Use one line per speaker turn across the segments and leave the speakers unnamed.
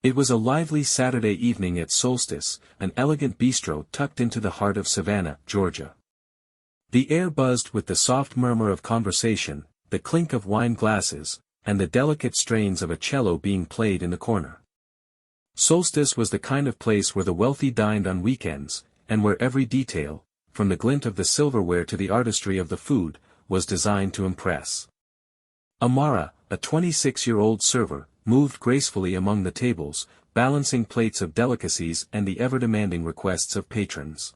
It was a lively Saturday evening at Solstice, an elegant bistro tucked into the heart of Savannah, Georgia. The air buzzed with the soft murmur of conversation, the clink of wine glasses, and the delicate strains of a cello being played in the corner. Solstice was the kind of place where the wealthy dined on weekends, and where every detail, from the glint of the silverware to the artistry of the food, was designed to impress. Amara, a 26-year-old server, moved gracefully among the tables, balancing plates of delicacies and the ever-demanding requests of patrons.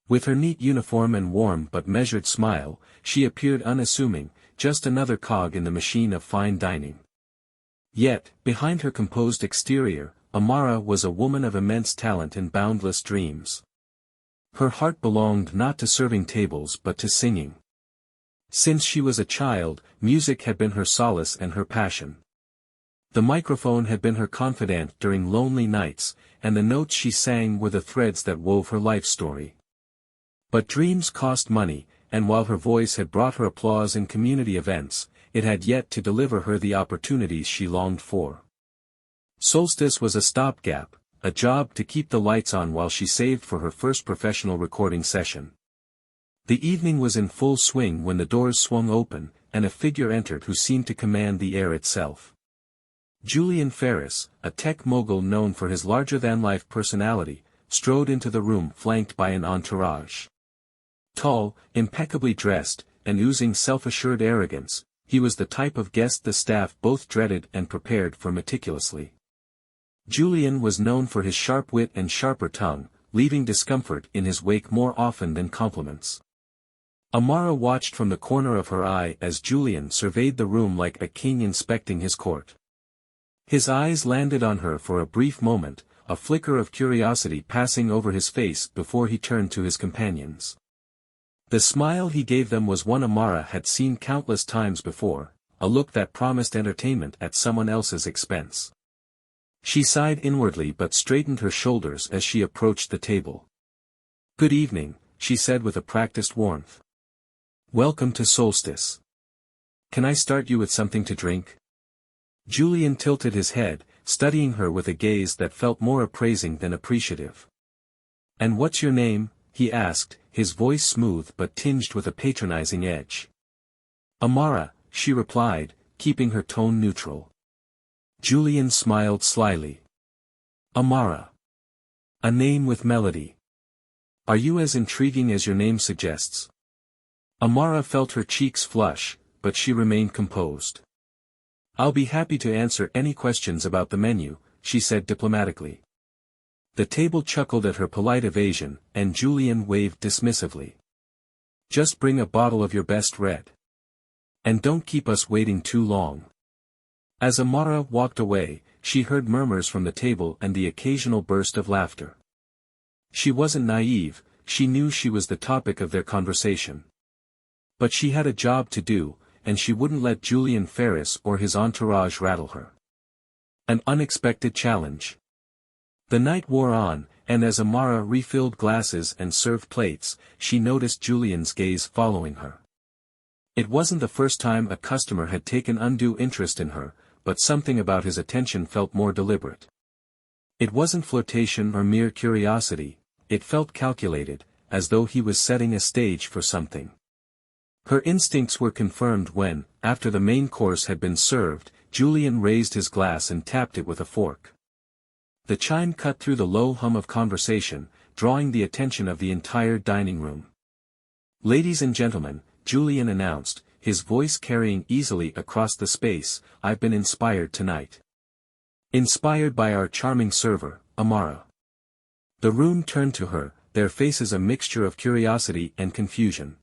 With her neat uniform and warm but measured smile, she appeared unassuming, just another cog in the machine of fine dining. Yet, behind her composed exterior, Amara was a woman of immense talent and boundless dreams. Her heart belonged not to serving tables but to singing. Since she was a child, music had been her solace and her passion. The microphone had been her confidant during lonely nights, and the notes she sang were the threads that wove her life story. But dreams cost money, and while her voice had brought her applause in community events, it had yet to deliver her the opportunities she longed for. Solstice was a stopgap, a job to keep the lights on while she saved for her first professional recording session. The evening was in full swing when the doors swung open, and a figure entered who seemed to command the air itself. Julian Ferris, a tech mogul known for his larger-than-life personality, strode into the room flanked by an entourage. Tall, impeccably dressed, and oozing self-assured arrogance, he was the type of guest the staff both dreaded and prepared for meticulously. Julian was known for his sharp wit and sharper tongue, leaving discomfort in his wake more often than compliments. Amara watched from the corner of her eye as Julian surveyed the room like a king inspecting his court. His eyes landed on her for a brief moment, a flicker of curiosity passing over his face before he turned to his companions. The smile he gave them was one Amara had seen countless times before, a look that promised entertainment at someone else's expense. She sighed inwardly but straightened her shoulders as she approached the table. "Good evening," she said with a practiced warmth. "Welcome to Solstice. Can I start you with something to drink?" Julian tilted his head, studying her with a gaze that felt more appraising than appreciative. "And what's your name?" he asked, his voice smooth but tinged with a patronizing edge. "Amara," she replied, keeping her tone neutral. Julian smiled slyly. "Amara. A name with melody. Are you as intriguing as your name suggests?" Amara felt her cheeks flush, but she remained composed. "I'll be happy to answer any questions about the menu," she said diplomatically. The table chuckled at her polite evasion, and Julian waved dismissively. "Just bring a bottle of your best red. And don't keep us waiting too long." As Amara walked away, she heard murmurs from the table and the occasional burst of laughter. She wasn't naive, she knew she was the topic of their conversation. But she had a job to do, and she wouldn't let Julian Ferris or his entourage rattle her. An unexpected challenge. The night wore on, and as Amara refilled glasses and served plates, she noticed Julian's gaze following her. It wasn't the first time a customer had taken undue interest in her, but something about his attention felt more deliberate. It wasn't flirtation or mere curiosity, it felt calculated, as though he was setting a stage for something. Her instincts were confirmed when, after the main course had been served, Julian raised his glass and tapped it with a fork. The chime cut through the low hum of conversation, drawing the attention of the entire dining room. "Ladies and gentlemen," Julian announced, his voice carrying easily across the space, "I've been inspired tonight. Inspired by our charming server, Amara." The room turned to her, their faces a mixture of curiosity and confusion.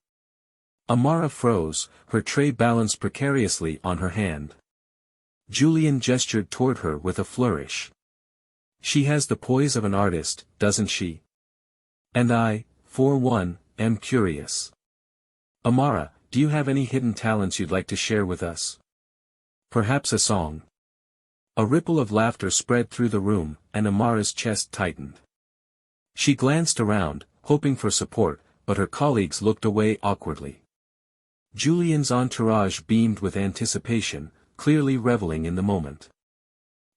Amara froze, her tray balanced precariously on her hand. Julian gestured toward her with a flourish. "She has the poise of an artist, doesn't she? And I, for one, am curious. Amara, do you have any hidden talents you'd like to share with us? Perhaps a song?" A ripple of laughter spread through the room, and Amara's chest tightened. She glanced around, hoping for support, but her colleagues looked away awkwardly. Julian's entourage beamed with anticipation, clearly reveling in the moment.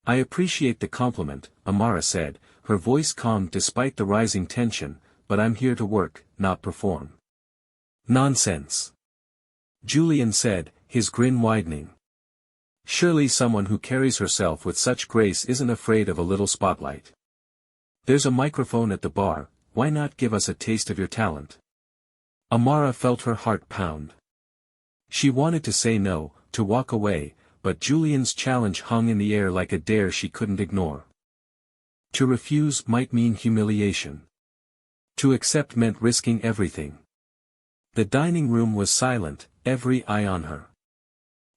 I appreciate the compliment, Amara said, her voice calm despite the rising tension, but I'm here to work, not perform. Nonsense. Julian said, his grin widening. Surely someone who carries herself with such grace isn't afraid of a little spotlight. There's a microphone at the bar, why not give us a taste of your talent? Amara felt her heart pound. She wanted to say no, to walk away, but Julian's challenge hung in the air like a dare she couldn't ignore. To refuse might mean humiliation. To accept meant risking everything. The dining room was silent, every eye on her.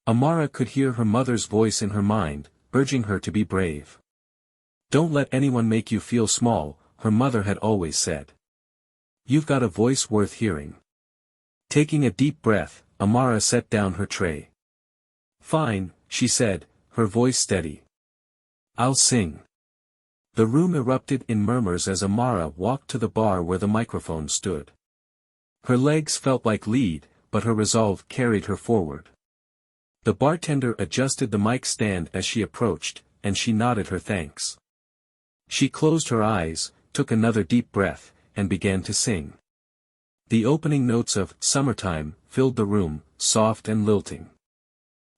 Amara could hear her mother's voice in her mind, urging her to be brave. Don't let anyone make you feel small, her mother had always said. You've got a voice worth hearing. Taking a deep breath, Amara set down her tray. Fine, she said, her voice steady. I'll sing. The room erupted in murmurs as Amara walked to the bar where the microphone stood. Her legs felt like lead, but her resolve carried her forward. The bartender adjusted the mic stand as she approached, and she nodded her thanks. She closed her eyes, took another deep breath, and began to sing. The opening notes of "Summertime" filled the room, soft and lilting.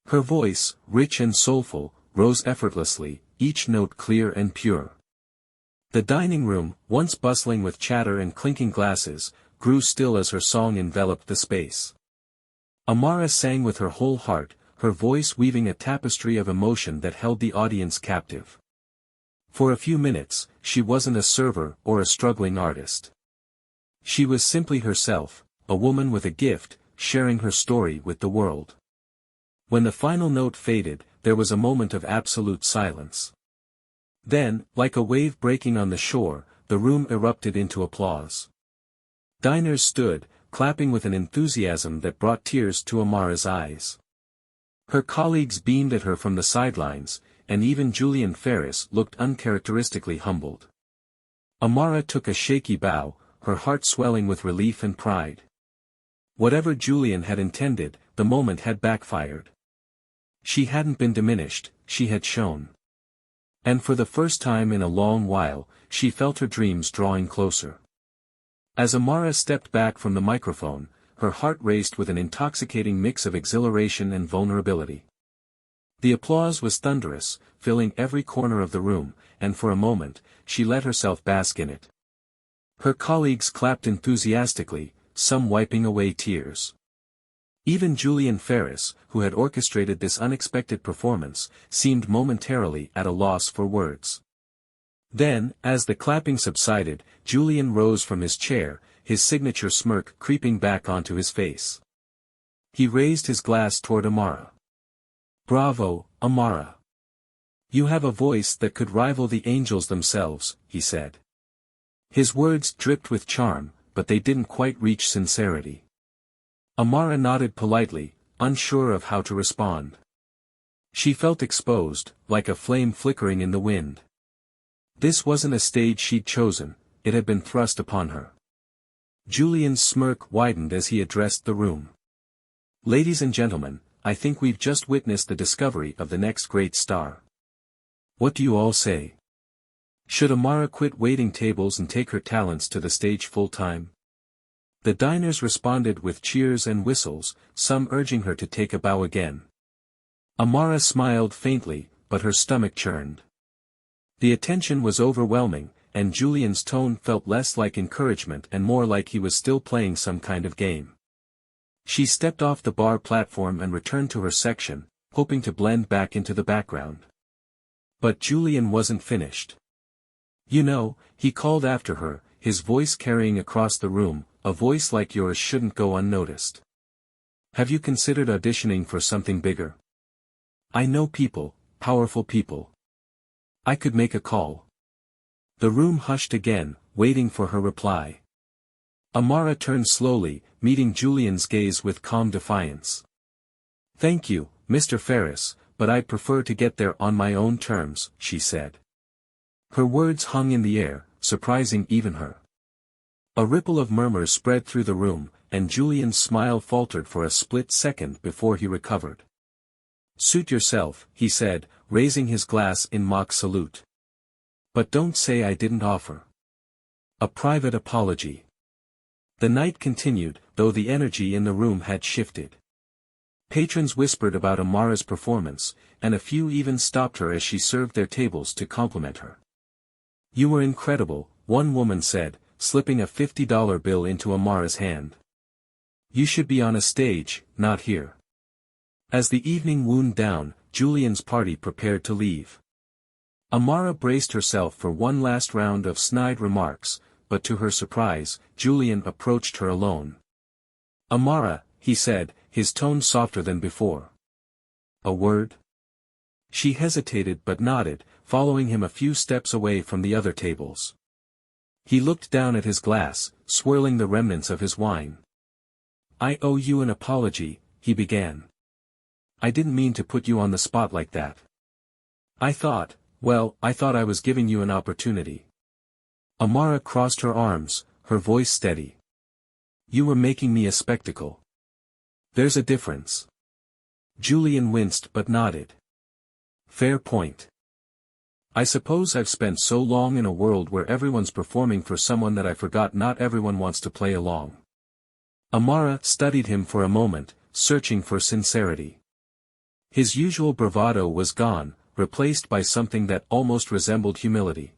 Her voice, rich and soulful, rose effortlessly, each note clear and pure. The dining room, once bustling with chatter and clinking glasses, grew still as her song enveloped the space. Amara sang with her whole heart, her voice weaving a tapestry of emotion that held the audience captive. For a few minutes, she wasn't a server or a struggling artist. She was simply herself, a woman with a gift, sharing her story with the world. When the final note faded, there was a moment of absolute silence. Then, like a wave breaking on the shore, the room erupted into applause. Diners stood, clapping with an enthusiasm that brought tears to Amara's eyes. Her colleagues beamed at her from the sidelines, and even Julian Ferris looked uncharacteristically humbled. Amara took a shaky bow, her heart swelling with relief and pride. Whatever Julian had intended, the moment had backfired. She hadn't been diminished, she had shone. And for the first time in a long while, she felt her dreams drawing closer. As Amara stepped back from the microphone, her heart raced with an intoxicating mix of exhilaration and vulnerability. The applause was thunderous, filling every corner of the room, and for a moment, she let herself bask in it. Her colleagues clapped enthusiastically, some wiping away tears. Even Julian Ferris, who had orchestrated this unexpected performance, seemed momentarily at a loss for words. Then, as the clapping subsided, Julian rose from his chair, his signature smirk creeping back onto his face. He raised his glass toward Amara. "Bravo, Amara. You have a voice that could rival the angels themselves," he said. His words dripped with charm, but they didn't quite reach sincerity. Amara nodded politely, unsure of how to respond. She felt exposed, like a flame flickering in the wind. This wasn't a stage she'd chosen, it had been thrust upon her. Julian's smirk widened as he addressed the room. "Ladies and gentlemen, I think we've just witnessed the discovery of the next great star. What do you all say? Should Amara quit waiting tables and take her talents to the stage full-time?" The diners responded with cheers and whistles, some urging her to take a bow again. Amara smiled faintly, but her stomach churned. The attention was overwhelming, and Julian's tone felt less like encouragement and more like he was still playing some kind of game. She stepped off the bar platform and returned to her section, hoping to blend back into the background. But Julian wasn't finished. "You know," he called after her, his voice carrying across the room, "a voice like yours shouldn't go unnoticed. Have you considered auditioning for something bigger? I know people, powerful people. I could make a call." The room hushed again, waiting for her reply. Amara turned slowly, meeting Julian's gaze with calm defiance. "Thank you, Mr. Ferris, but I'd prefer to get there on my own terms," she said. Her words hung in the air, surprising even her. A ripple of murmurs spread through the room, and Julian's smile faltered for a split second before he recovered. "Suit yourself," he said, raising his glass in mock salute. But don't say I didn't offer a private apology. The night continued, though the energy in the room had shifted. Patrons whispered about Amara's performance, and a few even stopped her as she served their tables to compliment her. "You were incredible," one woman said, slipping a $50 bill into Amara's hand. "You should be on a stage, not here." As the evening wound down, Julian's party prepared to leave. Amara braced herself for one last round of snide remarks, but to her surprise, Julian approached her alone. "Amara," he said, his tone softer than before. "A word?" She hesitated but nodded, following him a few steps away from the other tables. He looked down at his glass, swirling the remnants of his wine. "I owe you an apology," he began. "I didn't mean to put you on the spot like that. I thought I was giving you an opportunity." Amara crossed her arms, her voice steady. "You were making me a spectacle. There's a difference." Julian winced but nodded. "Fair point. I suppose I've spent so long in a world where everyone's performing for someone that I forgot not everyone wants to play along." Amara studied him for a moment, searching for sincerity. His usual bravado was gone, replaced by something that almost resembled humility.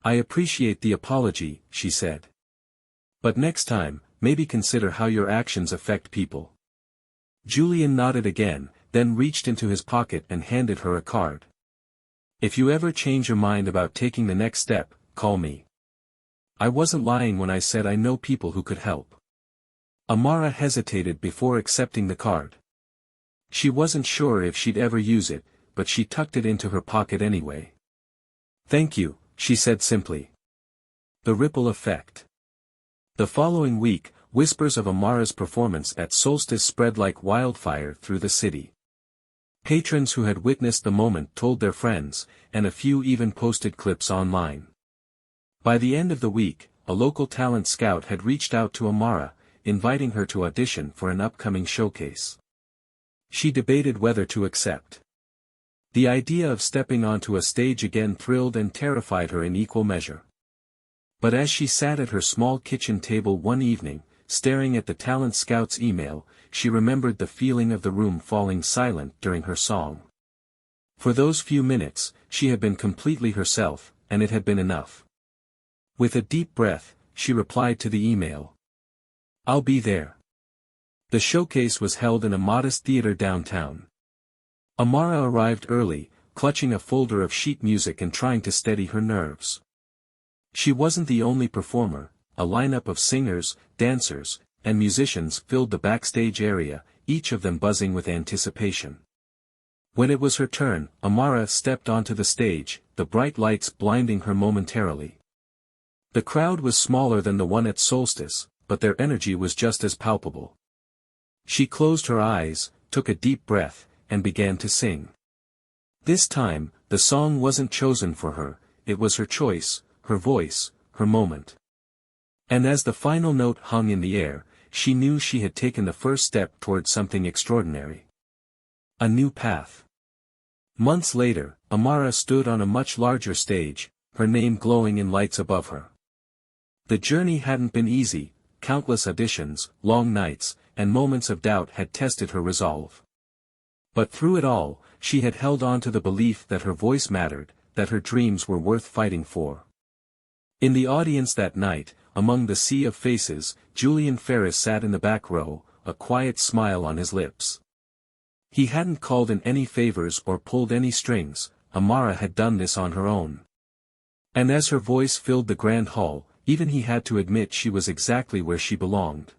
"I appreciate the apology," she said. "But next time, maybe consider how your actions affect people." Julian nodded again, then reached into his pocket and handed her a card. "If you ever change your mind about taking the next step, call me. I wasn't lying when I said I know people who could help." Amara hesitated before accepting the card. She wasn't sure if she'd ever use it, but she tucked it into her pocket anyway. "Thank you," she said simply. The ripple effect. The following week, whispers of Amara's performance at Solstice spread like wildfire through the city. Patrons who had witnessed the moment told their friends, and a few even posted clips online. By the end of the week, a local talent scout had reached out to Amara, inviting her to audition for an upcoming showcase. She debated whether to accept. The idea of stepping onto a stage again thrilled and terrified her in equal measure. But as she sat at her small kitchen table one evening, staring at the talent scout's email, she remembered the feeling of the room falling silent during her song. For those few minutes, she had been completely herself, and it had been enough. With a deep breath, she replied to the email. "I'll be there." The showcase was held in a modest theater downtown. Amara arrived early, clutching a folder of sheet music and trying to steady her nerves. She wasn't the only performer. A lineup of singers, dancers, and musicians filled the backstage area, each of them buzzing with anticipation. When it was her turn, Amara stepped onto the stage, the bright lights blinding her momentarily. The crowd was smaller than the one at Solstice, but their energy was just as palpable. She closed her eyes, took a deep breath, and began to sing. This time, the song wasn't chosen for her, it was her choice, her voice, her moment. And as the final note hung in the air, she knew she had taken the first step toward something extraordinary. A new path. Months later, Amara stood on a much larger stage, her name glowing in lights above her. The journey hadn't been easy, countless auditions, long nights, and moments of doubt had tested her resolve. But through it all, she had held on to the belief that her voice mattered, that her dreams were worth fighting for. In the audience that night, among the sea of faces, Julian Ferris sat in the back row, a quiet smile on his lips. He hadn't called in any favors or pulled any strings, Amara had done this on her own. And as her voice filled the grand hall, even he had to admit she was exactly where she belonged.